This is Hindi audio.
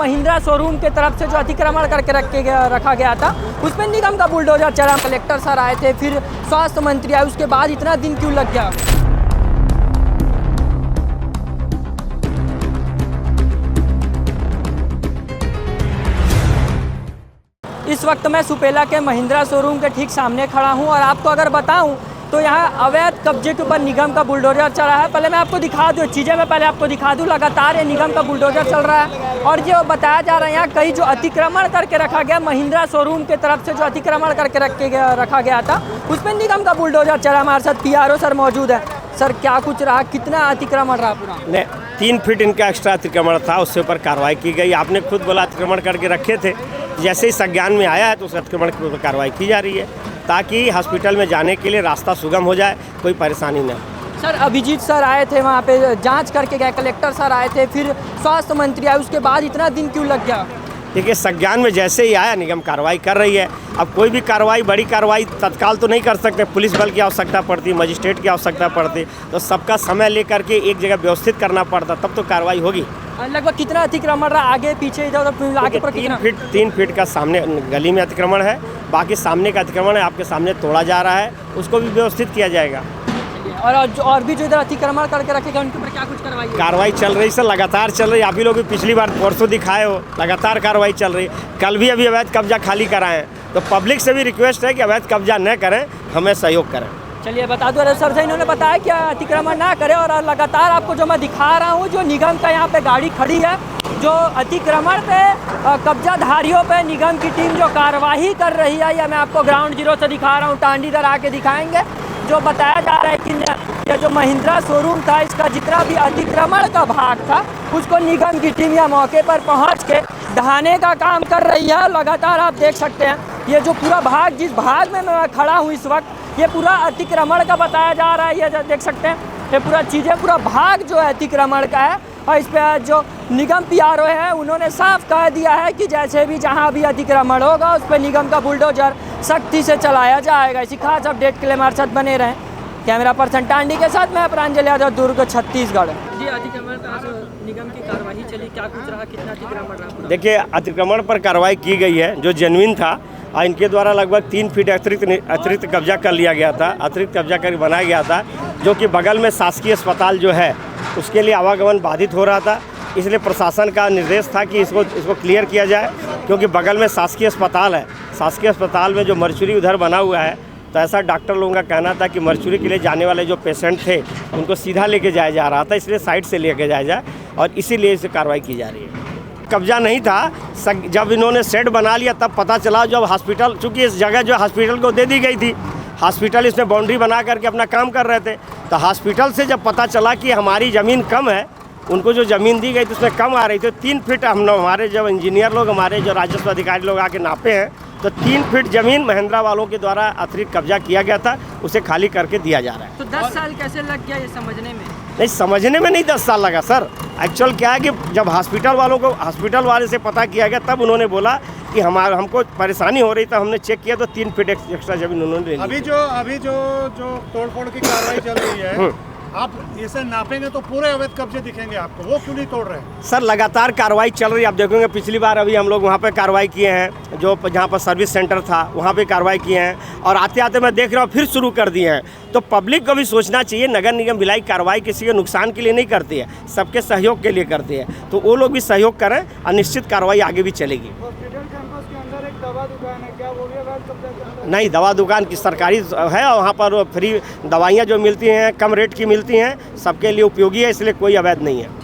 महिंद्रा शोरूम के तरफ से जो अतिक्रमण करके रखा गया था उस पर निगम का बुलडोजर चला। कलेक्टर सर आए थे, फिर स्वास्थ्य मंत्री आए, उसके बाद इतना दिन क्यों लग गया? इस वक्त मैं सुपेला के महिंद्रा शोरूम के ठीक सामने खड़ा हूं और आपको अगर बताऊं तो यहाँ अवैध कब्जे के ऊपर निगम का बुलडोजर चला है। पहले मैं आपको दिखा दूँ चीज़ें, मैं पहले आपको दिखा दूँ। लगातार ये निगम का बुलडोजर चल रहा है और जो बताया जा रहा है यहाँ कई जो अतिक्रमण करके रखा गया, महिंद्रा शोरूम के तरफ से जो अतिक्रमण करके रखा गया था उस पर निगम का बुलडोजर चला। हमारे साथ PRO सर मौजूद है। सर क्या कुछ रहा, कितना अतिक्रमण रहा पूरा? नहीं, 3 फीट इनका एक्स्ट्रा अतिक्रमण था, उसके ऊपर कार्रवाई की गई। आपने खुद बोला अतिक्रमण करके रखे थे, जैसे ही संज्ञान में आया है तो उस अतिक्रमण के ऊपर कार्रवाई की जा रही है ताकि हॉस्पिटल में जाने के लिए रास्ता सुगम हो जाए, कोई परेशानी न हो। सर अभिजीत सर आए थे, वहाँ पे जांच करके गए, कलेक्टर सर आए थे, फिर स्वास्थ्य मंत्री आए, उसके बाद इतना दिन क्यों लग गया? देखिए, संज्ञान में जैसे ही आया निगम कार्रवाई कर रही है। अब कोई भी कार्रवाई, बड़ी कार्रवाई तत्काल तो नहीं कर सकते, पुलिस बल की आवश्यकता पड़ती, मजिस्ट्रेट की आवश्यकता पड़ती, तो सबका समय लेकर के एक जगह व्यवस्थित करना पड़ता, तब तो कार्रवाई होगी। लगभग कितना अतिक्रमण रहा, आगे पीछे इधर उधर आगे पर? 3 फीट का सामने गली में अतिक्रमण है, बाकी सामने का अतिक्रमण है आपके सामने तोड़ा जा रहा है, उसको भी व्यवस्थित किया जाएगा। और भी जो इधर अतिक्रमण करके रखेगा उनके ऊपर क्या कुछ कार्रवाई चल रही सर, लगातार चल रही। आप ही लोग भी पिछली बार परसों दिखाए हो, लगातार कार्रवाई चल रही। कल भी अभी अवैध कब्जा खाली कराएं, तो पब्लिक से भी रिक्वेस्ट है कि अवैध कब्जा न करें, हमें सहयोग करें। चलिए बता दो सर से, इन्होंने बताया कि अतिक्रमण ना करें और लगातार आपको जो मैं दिखा रहा हूँ जो निगम का यहाँ पे गाड़ी खड़ी है, जो अतिक्रमण पे कब्जाधारियों पे निगम की टीम जो कार्रवाई कर रही है, या मैं आपको ग्राउंड जीरो से दिखा रहा हूँ, टांडी इधर आके दिखाएंगे। जो बताया जा रहा है कि ये जो महिंद्रा शोरूम था इसका जितना भी अतिक्रमण का भाग था उसको निगम की टीम या मौके पर पहुँच के ढहाने का काम कर रही है। लगातार आप देख सकते हैं ये जो पूरा भाग, जिस भाग में मैं खड़ा हूँ इस वक्त, ये पूरा अतिक्रमण का बताया जा रहा है। ये देख सकते हैं ये पूरा चीज़ें, पूरा भाग जो है अतिक्रमण का है। और इस पर जो निगम PRO है उन्होंने साफ कह दिया है कि जैसे भी जहां भी अतिक्रमण होगा उस पर निगम का बुलडोजर सख्ती से चलाया जाएगा। इसी खास अपडेट के लिए हमारे साथ बने रहें। कैमरा पर्सन टांडी के साथ मैं प्रांजल यादव, दुर्ग, छत्तीसगढ़। जी, अतिक्रमण पर निगम की कार्रवाई चली, क्या कुछ रहा, कितना अतिक्रमण रहा? देखिए, अतिक्रमण पर कार्रवाई की गई है जो जेन्युइन था, और इनके द्वारा लगभग 3 फीट अतिरिक्त कब्जा कर लिया गया था, अतिरिक्त कब्जा कर बनाया गया था, जो कि बगल में शासकीय अस्पताल जो है उसके लिए आवागमन बाधित हो रहा था। इसलिए प्रशासन का निर्देश था कि इसको क्लियर किया जाए, क्योंकि बगल में शासकीय अस्पताल है। शासकीय अस्पताल में जो मर्चुरी उधर बना हुआ है, तो ऐसा डॉक्टर लोगों का कहना था कि मर्चुरी के लिए जाने वाले जो पेशेंट थे उनको सीधा लेके जाया जा रहा था, इसलिए साइड से लेके जाया जाए, और इसीलिए इसे कार्रवाई की जा रही है। कब्जा नहीं था, जब इन्होंने शेड बना लिया तब पता चला, जब हॉस्पिटल, चूँकि इस जगह जो हॉस्पिटल को दे दी गई थी, हॉस्पिटल इसमें बाउंड्री बना करके अपना काम कर रहे थे, तो हॉस्पिटल से जब पता चला कि हमारी ज़मीन कम है, उनको जो ज़मीन दी गई थी उसमें कम आ रही थी, 3 फीट हमारे जब इंजीनियर लोग, हमारे जो राजस्व अधिकारी लोग आके नापे हैं, तो 3 फीट ज़मीन महिंद्रा वालों के द्वारा अतिरिक्त कब्जा किया गया था, उसे खाली करके दिया जा रहा है। तो 10 साल कैसे लग गया ये समझने में? नहीं, समझने में नहीं 10 साल लगा सर। एक्चुअल क्या है कि जब हॉस्पिटल वाले से पता किया गया तब उन्होंने बोला कि हमको परेशानी हो रही, तो हमने चेक किया तो 3 फीट एक्स्ट्रा जमीन उन्होंने ले ली। अभी जो तोड़फोड़ की कार्रवाई चल रही है, आप इसे नापेंगे तो पूरे अवैध कब्जे दिखेंगे आपको, वो क्यों नहीं तोड़ रहे हैं? सर, लगातार कार्रवाई चल रही है। आप देखोगे पिछली बार अभी हम लोग वहाँ पे कार्रवाई किए हैं, जो जहाँ पर सर्विस सेंटर था वहाँ पे कार्रवाई किए हैं, और आते आते मैं देख रहा हूँ फिर शुरू कर दिए हैं। तो पब्लिक को भी सोचना चाहिए, नगर निगम भिलाई कार्रवाई किसी के नुकसान के लिए नहीं करती है, सबके सहयोग के लिए करती है, तो वो लोग भी सहयोग करें और निश्चित कार्रवाई आगे भी चलेगी। दवा दुकान है, क्या बोलिए? नहीं, दवा दुकान की सरकारी है, और वहाँ पर फ्री दवाइयाँ जो मिलती हैं कम रेट की मिलती हैं, सबके लिए उपयोगी है, इसलिए कोई अवैध नहीं है।